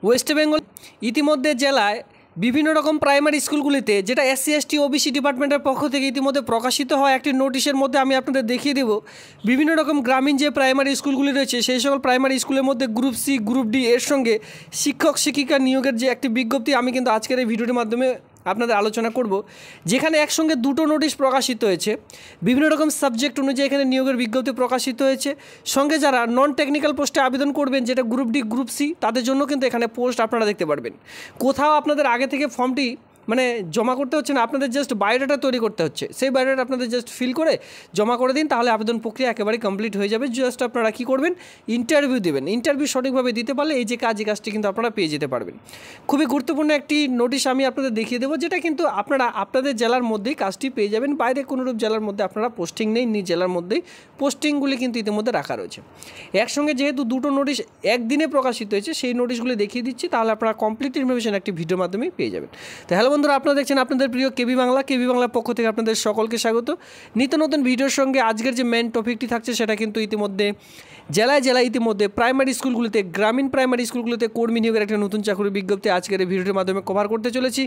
West Bengal ইতিমধ্যে জেলায় বিভিন্ন রকম প্রাইমারি স্কুলগুলিতে যেটা SC ST OBC ডিপার্টমেন্টের পক্ষ থেকে ইতিমধ্যে প্রকাশিত হয় একটি নোটিশের মধ্যে আমি আপনাদের দেখিয়ে দেব বিভিন্ন রকম গ্রামীণ যে প্রাইমারি স্কুলগুলি রয়েছে সেই সকল প্রাইমারি স্কুলের মধ্যে গ্রুপ সি গ্রুপ ডি এর সঙ্গে শিক্ষক শিক্ষিকা নিয়োগের যে একটি বিজ্ঞপ্তি আমি কিন্তু আজকের এই ভিডিওটির মাধ্যমে আপনাদের আলোচনা করব, যেখানে একসঙ্গে দুটো নোটিশ প্রকাশিত হয়েছে। বিভিন্ন রকম সাবজেক্ট অনুযায়ী এখানে নিয়োগের বিজ্ঞপ্তি প্রকাশিত হয়েছে। সঙ্গে যারা নন টেকনিক্যাল পোস্টে আবেদন করবেন, যেটা গ্রুপ ডি গ্রুপ সি, তাদের জন্য কিন্তু এখানে পোস্ট আপনারা দেখতে পারবেন। কোথাও আপনাদের আগে থেকে ফর্মটি জমা করতে হচ্ছে না, আপনাদের জাস্ট বায়োডাটা তৈরি করতে হচ্ছে। সেই বায়োডাটা আপনাদের জাস্ট ফিল করে জমা করে দিন, তাহলে আবেদন প্রক্রিয়া একেবারে কমপ্লিট হয়ে যাবে। জাস্ট আপনারা কী করবেন, ইন্টারভিউ দেবেন। ইন্টারভিউ সঠিকভাবে দিতে পারলে এই যে কাজটি কিন্তু আপনারা পেয়ে যেতে পারবেন। খুবই গুরুত্বপূর্ণ একটি নোটিশ আমি আপনাদের দেখিয়ে দেবো, যেটা কিন্তু আপনারা আপনাদের জেলার মধ্যেই কাজটি পেয়ে যাবেন। বাইরে কোনোরূপ জেলার মধ্যে আপনারা পোস্টিং নেই, নিজ জেলার মধ্যেই পোস্টিংগুলি কিন্তু ইতিমধ্যে রাখা রয়েছে। একসঙ্গে যেহেতু দুটো নোটিশ একদিনে প্রকাশিত হয়েছে, সেই নোটিশগুলি দেখিয়ে দিচ্ছি, তাহলে আপনারা কমপ্লিট ইনফরমেশন একটি ভিডিওর মাধ্যমেই পেয়ে যাবেন। তো হ্যালো বন্ধুরা, আপনারা দেখছেন আপনাদের প্রিয় কেবি বাংলার পক্ষ থেকে আপনাদের সকলকে স্বাগত। নিত্য নতুন ভিডিওর সঙ্গে আজকের যে মেন টপিকটি থাকছে সেটা কিন্তু ইতিমধ্যে জেলায় ইতিমধ্যে প্রাইমারি স্কুলগুলিতে, গ্রামীণ প্রাইমারি স্কুলগুলিতে কর্মী নিয়োগের একটা নতুন চাকরির বিজ্ঞপ্তি আজকের এই ভিডিওর মাধ্যমে কভার করতে চলেছি।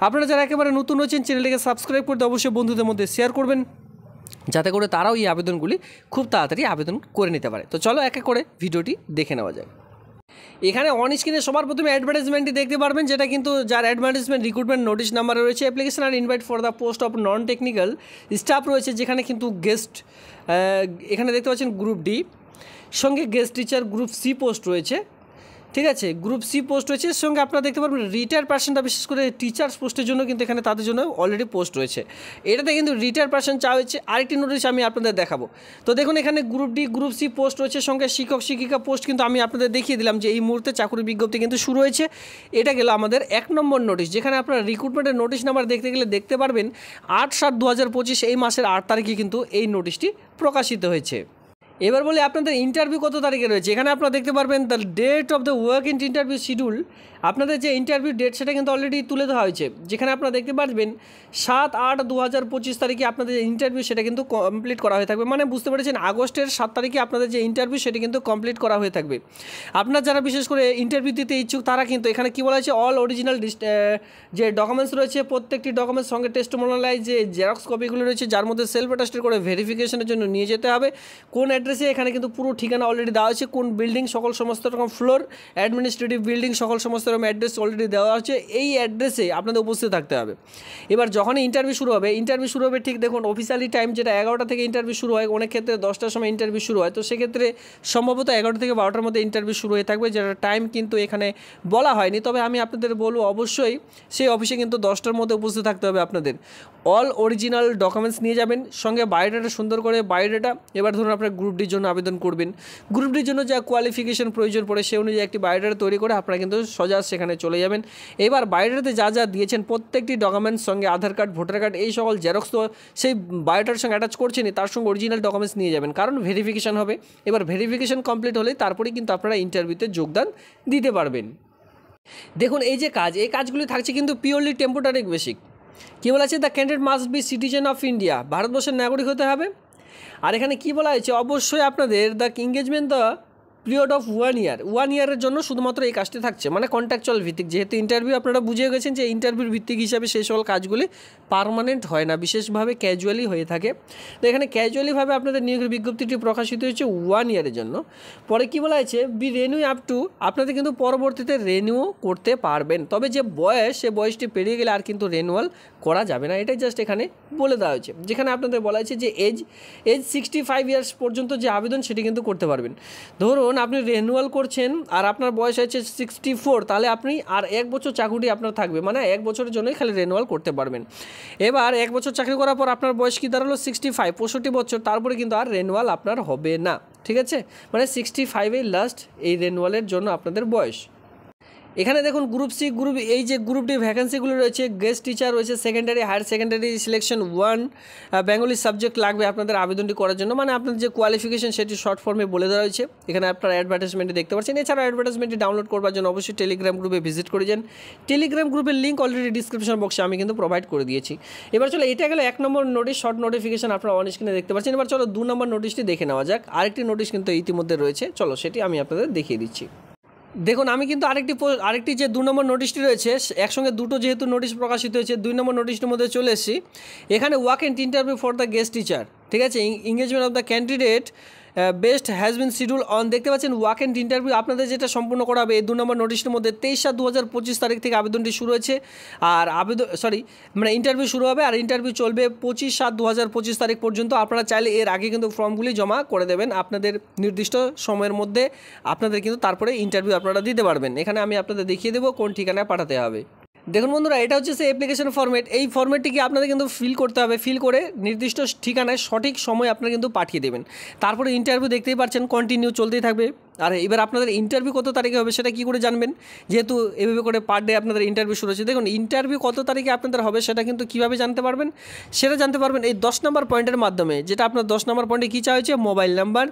আপনারা যারা একেবারে নতুন হচ্ছেন, চ্যানেলটিকে সাবস্ক্রাইব করতে অবশ্যই বন্ধুদের মধ্যে শেয়ার করবেন, যাতে করে তারাও এই আবেদনগুলি খুব তাড়াতাড়ি আবেদন করে নিতে পারে। তো চলো এক এক করে ভিডিওটি দেখে নেওয়া যায়। এখানে অন স্ক্রিনে সবার প্রথমে অ্যাডভার্টাইজমেন্টটি দেখতে পারবেন, যেটা কিন্তু যার অ্যাডভার্টাইজমেন্ট রিক্রুটমেন্ট নোটিশ নাম্বার রয়েছে। অ্যাপ্লিকেশন আর invite for the post of non technical staff রয়েছে, যেখানে কিন্তু গেস্ট এখানে দেখতে পাচ্ছেন গ্রুপ ডি, সঙ্গে guest teacher group C post রয়েছে। ঠিক আছে, গ্রুপ সি পোস্ট রয়েছে। এর সঙ্গে আপনারা দেখতে পারবেন রিটায়ার পার্সনটা, বিশেষ করে টিচার্স পোস্টের জন্য কিন্তু এখানে তাদের জন্য অলরেডি পোস্ট রয়েছে। এটাতে কিন্তু রিটায়ার পার্সন চাওয়া হয়েছে। আরেকটি নোটিশ আমি আপনাদের দেখাবো। তো দেখুন, এখানে group D group C post রয়েছে, সঙ্গে শিক্ষক শিক্ষিকা পোস্ট কিন্তু আমি আপনাদের দেখিয়ে দিলাম যে এই মুহূর্তে চাকরি বিজ্ঞপ্তি কিন্তু শুরু হয়েছে। এটা গেল আমাদের 1 নম্বর নোটিশ, যেখানে আপনারা রিক্রুটমেন্টের নোটিশ নাম্বার দেখতে গেলে দেখতে পারবেন 8/7/2025 এই মাসের 8 তারিখে কিন্তু এই নোটিশটি প্রকাশিত হয়েছে। এবার বলি আপনাদের ইন্টারভিউ কত তারিখে রয়েছে। এখানে আপনারা দেখতে পারবেন the date of the work in interview schedule. আপনাদের যে ইন্টারভিউ ডেট সেটা কিন্তু অলরেডি তুলে দেওয়া হয়েছে, যেখানে আপনারা দেখতে পারবেন 7/8/2025 তারিখে আপনাদের যে ইন্টারভিউ সেটা কিন্তু কমপ্লিট করা হয়ে থাকবে। বুঝতে পেরেছেন, আগস্টের 7 তারিখে আপনাদের যে ইন্টারভিউ সেটা কিন্তু কমপ্লিট করা হয়ে থাকবে। আপনারা যারা বিশেষ করে ইন্টারভিউ দিতে ইচ্ছুক, তারা কিন্তু এখানে কী বলা হয়েছে, অল অরিজিনাল যে ডকুমেন্টস রয়েছে, প্রত্যেকটি ডকুমেন্টস সঙ্গে টেস্টিমোনিয়াল যে জেরক্স কপিগুলো রয়েছে, যার মধ্যে সেলফ অ্যাটাস্টেড করে ভেরিফিকেশনের জন্য নিয়ে যেতে হবে। কোন অ্যাড্রেসে, এখানে কিন্তু পুরো ঠিকানা অলরেডি দেওয়া আছে, কোন বিল্ডিং, সমস্ত রকম ফ্লোর, অ্যাডমিনিস্ট্রেটিভ বিল্ডিং, সমস্ত রকম অ্যাড্রেস অলরেডি দেওয়া আছে। এই অ্যাড্রেসে আপনাদের উপস্থিত থাকতে হবে। এবার যখনই ইন্টারভিউ শুরু হবে ঠিক দেখুন, অফিসিয়ালি টাইম যেটা 11টা থেকে ইন্টারভিউ শুরু হয়, অনেক ক্ষেত্রে 10টার সময় ইন্টারভিউ শুরু হয়। তো সেক্ষেত্রে সম্ভবত 11টা থেকে 12টার মধ্যে ইন্টারভিউ শুরু হয়ে থাকবে, যেটা টাইম কিন্তু এখানে বলা হয়নি। তবে আমি আপনাদের বলবো, অবশ্যই সেই অফিসে কিন্তু 10টার মধ্যে উপস্থিত থাকতে হবে আপনাদের। অল অরিজিনাল ডকুমেন্টস নিয়ে যাবেন, সঙ্গে বায়োডাটা, সুন্দর করে বায়োডাটা। এবার ধরুন আপনার গ্রুপ ডির জন্য আবেদন করবেন, গ্রুপ ডির জন্য যা কোয়ালিফিকেশন প্রয়োজন পড়ে সেই অনুযায়ী একটি বায়োডাটা তৈরি করে আপনারা কিন্তু সোজা সেখানে চলে যাবেন। এবার বায়োডাটাতে যা দিয়েছেন প্রত্যেকটি ডকুমেন্টস সঙ্গে আধার কার্ড, ভোটার কার্ড, এই সকল জেরক্স তো সেই বায়োডাটার সঙ্গে অ্যাটাচ করছেনই, তার সঙ্গে অরিজিনাল ডকুমেন্টস নিয়ে যাবেন, কারণ ভেরিফিকেশন হবে। এবার ভেরিফিকেশন কমপ্লিট হলে তারপরেই কিন্তু আপনারা ইন্টারভিউতে যোগদান দিতে পারবেন। দেখুন, এই যে এই কাজগুলি থাকছে কিন্তু পিওরলি টেম্পোরারি বেসিক। কী বলা আছে, the candidate must be citizen of India, ভারতবর্ষের নাগরিক হতে হবে। আর এখানে কী বলা হয়েছে, অবশ্যই আপনাদের the engagement the period of 1 ইয়ার, 1 ইয়ারের জন্য শুধুমাত্র এই কাজটি থাকছে, কন্ট্রাকচুয়াল ভিত্তিক। যেহেতু ইন্টারভিউ আপনারা বুঝে গেছেন যে ইন্টারভিউর ভিত্তিক হিসাবে সেই সকল কাজগুলি পার্মানেন্ট হয় না, বিশেষভাবে ক্যাজুয়ালি হয়ে থাকে। তো এখানে ক্যাজুয়ালিভাবে আপনাদের নিয়োগের বিজ্ঞপ্তিটি প্রকাশিত হয়েছে 1 ইয়ারের জন্য। পরে কী বলা হয়েছে, বি রেনিউ আপ টু, আপনাদের কিন্তু পরবর্তীতে রেনিউ করতে পারবেন, তবে যে বয়স, সে বয়সটি পেরিয়ে গেলে আর কিন্তু রেনুয়াল করা যাবে না। এটাই জাস্ট এখানে বলে দেওয়া হয়েছে, যেখানে আপনাদের বলা হয়েছে যে এজ 65 ইয়ার্স পর্যন্ত যে আবেদন সেটি কিন্তু করতে পারবেন। ধরুন আপনি রেনুয়াল করছেন আর আপনার বয়স হচ্ছে 64, তাহলে আপনি আর 1 বছর চাকরি আপনার থাকবে, 1 বছরের জন্যই খালি রেনুয়াল করতে পারবেন। এবার 1 বছর চাকরি করার পর আপনার বয়স কি দাঁড়ালো, 65 বছর, তারপরে কিন্তু আর রেনুয়াল আপনার হবে না। ঠিক আছে, 65 লাস্ট এই রেনুয়ালের জন্য আপনাদের বয়স। এখানে দেখুন গ্রুপ সি গ্রুপ, এই যে গ্রুপ ডি ভ্যাকেন্সিগুলো রয়েছে, গেস্ট টিচার রয়েছে, secondary higher secondary selection 1 Bengali subject লাগবে আপনাদের আবেদনটি করার জন্য। আপনাদের যে কোয়ালিফিকেশন সেটি শর্ট ফর্মে বলে দেওয়া হয়েছে। এখানে আপনারা অ্যাডভার্টাইজমেন্টে দেখতে পাচ্ছেন। এছাড়া অ্যাডভার্টাইজমেন্টটি ডাউনলোড করবার জন্য অবশ্যই টেলিগ্রাম গ্রুপে ভিজিট করে যান। টেলিগ্রাম গ্রুপের লিঙ্ক অলরেডি ডিসক্রিপশন বক্সে আমি কিন্তু প্রোভাইড করে দিয়েছি। এবার চলো, এটা গেলে 1 নম্বর নোটিশ, শর্ট নোটিফিকেশন আপনারা অন স্ক্রিনে দেখতে পাচ্ছেন। এবার চলো 2 নম্বর নোটিশটি দেখে নেওয়া যাক। আরেকটি নোটিশ কিন্তু ইতিমধ্যে রয়েছে, চলো সেটি আমি আপনাদের দেখিয়ে দিচ্ছি। দেখুন আমি কিন্তু আরেকটি যে 2 নম্বর নোটিশটি রয়েছে একসঙ্গে দুটো যেহেতু নোটিশ প্রকাশিত হয়েছে 2 নম্বর নোটিশটির মধ্যে চলে এসেছি। এখানে walk and interview for the guest teacher, ঠিক আছে, engagement of the candidate best has been schedule on, দেখতে পাচ্ছেন ওয়াক এন্ড ইন্টারভিউ আপনাদের যেটা সম্পূর্ণ করা হবে এই 2 নম্বর নোটিশের মধ্যে 23/7/2025 তারিখ থেকে আবেদনটি শুরু হয়েছে। আর ইন্টারভিউ শুরু হবে আর ইন্টারভিউ চলবে 25/7/2025 তারিখ পর্যন্ত। আপনারা চাইলে এর আগে কিন্তু ফর্মগুলি জমা করে দেবেন আপনাদের নির্দিষ্ট সময়ের মধ্যে, আপনাদের কিন্তু তারপরে ইন্টারভিউ আপনারা দিতে পারবেন। এখানে আমি আপনাদের দেখিয়ে দেবো কোন ঠিকানায় পাঠাতে হবে। দেখুন বন্ধুরা, এটা হচ্ছে সে অ্যাপ্লিকেশন ফর্মেট। এই ফর্মেটটিকে আপনাদের কিন্তু ফিল করতে হবে, ফিল করে নির্দিষ্ট ঠিকানায় সঠিক সময় আপনারা কিন্তু পাঠিয়ে দেবেন। তারপরে ইন্টারভিউ দেখতেই পাচ্ছেন কন্টিনিউ চলতেই থাকবে। আর এবার আপনাদের ইন্টারভিউ কত তারিখে হবে সেটা কী করে জানবেন, যেহেতু এভাবে করে পার ডে আপনাদের ইন্টারভিউ শুরু হচ্ছে। দেখুন ইন্টারভিউ কত তারিখে আপনাদের হবে সেটা কিন্তু কীভাবে জানতে পারবেন, সেটা জানতে পারবেন এই 10 নম্বর পয়েন্টের মাধ্যমে। যেটা আপনার 10 নম্বর পয়েন্টে কী চাওয়া হয়েছে, মোবাইল নাম্বার,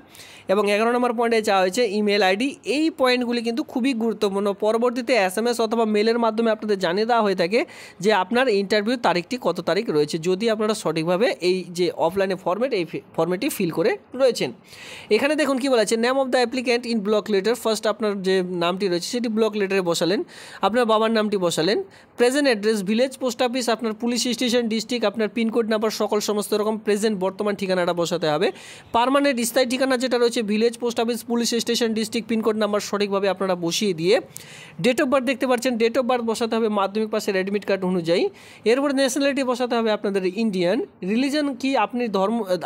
এবং 11 নম্বর পয়েন্টে চাওয়া হয়েছে ইমেল আইডি। এই পয়েন্টগুলি কিন্তু খুবই গুরুত্বপূর্ণ। পরবর্তীতে SMS অথবা মেলের মাধ্যমে আপনাদের জানিয়ে দেওয়া হয়ে থাকে যে আপনার ইন্টারভিউ তারিখটি কত তারিখ রয়েছে, যদি আপনারা সঠিকভাবে এই যে অফলাইনে এই ফর্মেটটি ফিল করে রয়েছেন। এখানে দেখুন কী বলা আছে, name of the applicant in block letter. First আপনার যে নামটি রয়েছে সেটি ব্লক লেটারে বসালেন, আপনার বাবার নামটি বসালেন, present address village post office, আপনার পুলিশ স্টেশন ডিস্ট্রিক্ট, আপনার পিনকোড নাম্বার, সমস্ত রকম প্রেজেন্ট বর্তমান ঠিকানাটা বসাতে হবে। পার্মানেন্ট স্থায়ী ঠিকানা যেটা রয়েছে village post office police station district pin code number সঠিকভাবে আপনারা বসিয়ে দিয়ে ডেট অফ বার্থ দেখতে পাচ্ছেন, ডেট অফ বার্থ বসাতে হবে মাধ্যমিক পাশের অ্যাডমিট কার্ড অনুযায়ী। এরপরে ন্যাশনালিটি বসাতে হবে আপনাদের ইন্ডিয়ান। রিলিজন কি, আপনি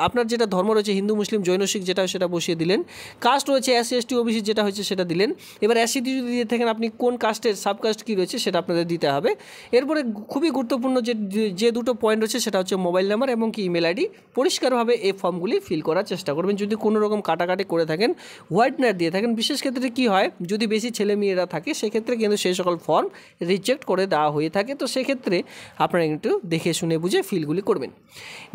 আপনার যেটা ধর্ম রয়েছে হিন্দু মুসলিম জৈন শিখ যেটা সেটা বসিয়ে দিলেন। কাস্ট রয়েছে SC ST OBC যেটা হচ্ছে সেটা দিলেন। এবার SC যদি দিয়ে থাকেন আপনি কোন কাস্টের সাবকাস্ট কী রয়েছে সেটা আপনাদের দিতে হবে। এরপরে খুবই গুরুত্বপূর্ণ যে দুটো পয়েন্ট রয়েছে সেটা হচ্ছে মোবাইল নাম্বার এবং কি ইমেল আইডি। পরিষ্কারভাবে এই ফর্মগুলি ফিল করার চেষ্টা করবেন। যদি কোনো রকম কাটাকাটি করে থাকেন, হোয়াইটনার দিয়ে থাকেন, বিশেষ ক্ষেত্রে কী হয় যদি বেশি ছেলে মেয়েরা থাকে সেক্ষেত্রে কিন্তু সেই সকল ফর্ম রিজেক্ট করে দেওয়া হয়ে থাকে। তো সেক্ষেত্রে আপনারা একটু দেখে শুনে বুঝে ফিলগুলি করবেন।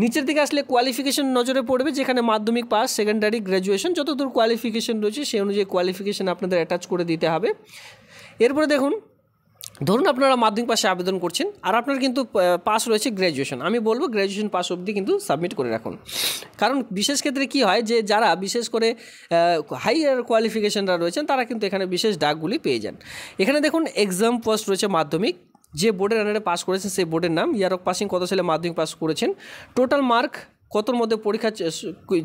নিচের দিকে আসলে কোয়ালিফিকেশন নজরে পড়বে, যেখানে মাধ্যমিক পাস, সেকেন্ডারি, গ্র্যাজুয়েশন যতদূর কোয়ালিফিকেশন রয়েছে সেই অনুযায়ী কোয়ালিফিকেশন আপনাদের অ্যাটাচ করে দিতে হবে। এরপরে দেখুন, ধরুন আপনারা মাধ্যমিক পাশে আবেদন করছেন আর আপনার কিন্তু পাস রয়েছে গ্র্যাজুয়েশন, আমি বলবো গ্র্যাজুয়েশন পাস অবধি কিন্তু সাবমিট করে রাখুন। কারণ বিশেষ ক্ষেত্রে কী হয় যে যারা বিশেষ করে হাইয়ার কোয়ালিফিকেশনরা রয়েছেন তারা কিন্তু এখানে বিশেষ ডাকগুলি পেয়ে যান। এখানে দেখুন এক্সাম পোস্ট রয়েছে মাধ্যমিক, যে বোর্ডের আন্ডারে পাস করেছেন সেই বোর্ডের নাম, ইয়ার অফ পাসিং কত সালে মাধ্যমিক পাস করেছেন, টোটাল মার্ক কতর মধ্যে পরীক্ষা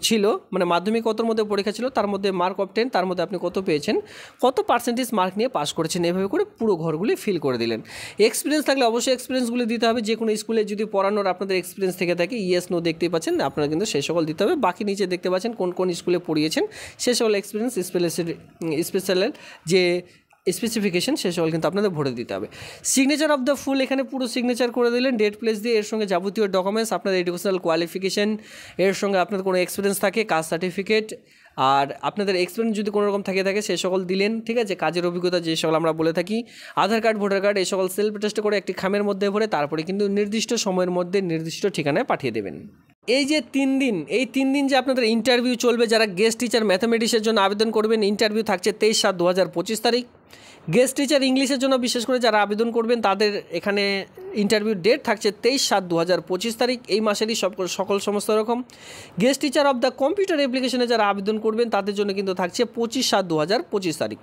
ছিল, মানে মাধ্যমিক কতর মধ্যে পরীক্ষা ছিল, তার মধ্যে মার্ক অফ 10 তার মধ্যে আপনি কত পেয়েছেন, কত পার্সেন্টেজ মার্ক নিয়ে পাস করেছেন, এভাবে করে পুরো ঘরগুলি ফিল করে দিলেন। এক্সপিরিয়েন্স থাকলে অবশ্যই এক্সপিরিয়েন্সগুলি দিতে হবে। যে কোনো স্কুলে যদি পড়ানোর আপনাদের এক্সপিরিয়েন্স থেকে থাকে ইয়েস নো দেখতেই পাচ্ছেন, আপনারা কিন্তু সেই সকল দিতে হবে। বাকি নিচে দেখতে পাচ্ছেন কোন কোন স্কুলে পড়িয়েছেন সে সকল এক্সপিরিয়েন্স স্পেশাল যে স্পেসিফিকেশন সে সকল কিন্তু আপনাদের ভরে দিতে হবে। সিগনেচার অফ দ্য ফুল, এখানে পুরো সিগনেচার করে দিলেন, ডেট প্লেস দিয়ে, এর সঙ্গে যাবতীয় ডকুমেন্টস, আপনাদের এডুকেশনাল কোয়ালিফিকেশন, এর সঙ্গে আপনাদের কোনো এক্সপিরিয়েন্স থাকে, কাস্ট সার্টিফিকেট, আর আপনাদের এক্সপিরিয়েন্স যদি কোনো রকম থাকে সে সকল দিলেন, ঠিক আছে, কাজের অভিজ্ঞতা যে সকল আমরা বলে থাকি, আধার কার্ড, ভোটার কার্ড, এই সকল সেলফ টেস্ট করে একটি খামের মধ্যে ভরে তারপরে কিন্তু নির্দিষ্ট সময়ের মধ্যে নির্দিষ্ট ঠিকানায় পাঠিয়ে দেবেন। এই যে 3 দিন, এই 3 দিন যে আপনাদের ইন্টারভিউ চলবে, যারা গেস্ট টিচার ম্যাথামেটিক্সের জন্য আবেদন করবেন ইন্টারভিউ থাকছে 23/7/2025 তারিখ। গেস্ট টিচার ইংলিশের জন্য বিশেষ করে যারা আবেদন করবেন তাদের এখানে ইন্টারভিউ ডেট থাকছে 23/7/2025 তারিখ, এই মাসেরই সকল সমস্ত রকম। Guest teacher of the computer অ্যাপ্লিকেশনে যারা আবেদন করবেন তাদের জন্য কিন্তু থাকছে 25/7/2025 তারিখ।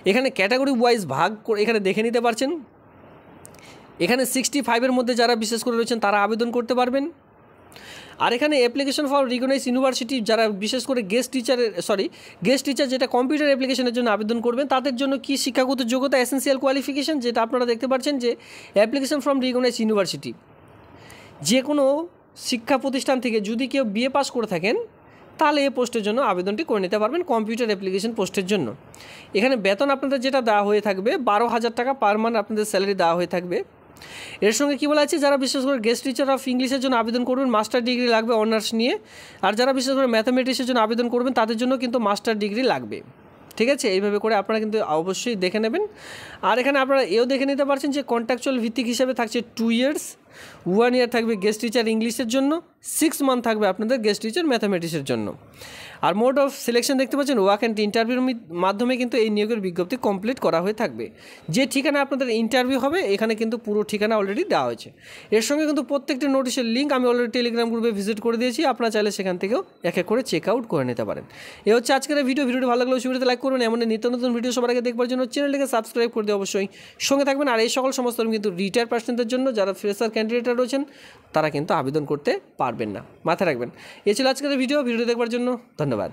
এখানে ক্যাটাগরি ওয়াইজ ভাগ করে এখানে দেখে নিতে পারছেন। এখানে 65-এর মধ্যে যারা বিশেষ করে রয়েছেন তারা আবেদন করতে পারবেন। আর এখানে অ্যাপ্লিকেশন ফর রিকগনাইজ ইউনিভার্সিটি যারা বিশেষ করে গেস্ট টিচার যেটা কম্পিউটার অ্যাপ্লিকেশনের জন্য আবেদন করবেন তাদের জন্য কি শিক্ষাগত যোগ্যতা এসেন্সিয়াল কোয়ালিফিকেশন, যেটা আপনারা দেখতে পাচ্ছেন যে অ্যাপ্লিকেশন ফ্রম রিকগনাইজ ইউনিভার্সিটি, যে কোনো শিক্ষা প্রতিষ্ঠান থেকে যদি কেউ BA পাস করে থাকেন তাহলে এই পোস্টের জন্য আবেদনটি করে নিতে পারবেন, কম্পিউটার অ্যাপ্লিকেশন পোস্টের জন্য। এখানে বেতন আপনাদের যেটা দেওয়া হয়ে থাকবে 12,000 টাকা পার মান্থ আপনাদের স্যালারি দেওয়া হয়ে থাকবে। এর সঙ্গে কী বলা আছে, যারা বিশেষ করে গেস্ট টিচার অফ ইংলিশের জন্য আবেদন করবেন মাস্টার ডিগ্রি লাগবে অনার্স নিয়ে, আর যারা বিশেষ করে ম্যাথামেটিক্সের জন্য আবেদন করবেন তাদের জন্য কিন্তু মাস্টার ডিগ্রি লাগবে, ঠিক আছে। এইভাবে করে আপনারা কিন্তু অবশ্যই দেখে নেবেন। আর এখানে আপনারা দেখে নিতে পারছেন যে কন্ট্রাকচুয়াল ভিত্তিক হিসাবে থাকছে 2 ইয়ার্স, 1 ইয়ার থাকবে গেস্ট টিচার ইংলিশের জন্য, 6 মান্থ থাকবে আপনাদের গেস্ট টিচার ম্যাথামেটিক্সের জন্য। আর মোড অফ সিলেকশন দেখতে পাচ্ছেন ওয়াক অ্যান্ড ইন্টারভিউর মাধ্যমে কিন্তু এই নিয়োগের বিজ্ঞপ্তি কমপ্লিট করা হয়ে থাকবে। যে ঠিকানা আপনাদের ইন্টারভিউ হবে এখানে কিন্তু পুরো ঠিকানা অলরেডি দেওয়া হয়েছে। এর সঙ্গে কিন্তু প্রত্যেকটি নোটিশের লিঙ্ক আমি অলরেডি টেলিগ্রাম গ্রুপে ভিজিট করে দিয়েছি, আপনারা চাইলে সেখান থেকেও এক এক করে চেক আউট করে নিতে পারেন। এ হচ্ছে আজকের ভিডিওটি ভালো লাগলে ভিডিওতে লাইক করুন, এমন নিত্য নতুন ভিডিও সবার আগে দেখবার জন্য চ্যানেলটিকে সাবস্ক্রাইব করে দিয়ে অবশ্যই সঙ্গে থাকবেন। আর এই সকল সমস্ত কিন্তু রিটায়ার পার্সনদের জন্য, যারা ফ্রেশার ক্যান্ডিডেট রয়েছেন তারা কিন্তু আবেদন করতে পারবেন না, মাথায় রাখবেন। এ ছিল আজকের ভিডিওটি দেখবার জন্য ধন্যবাদ।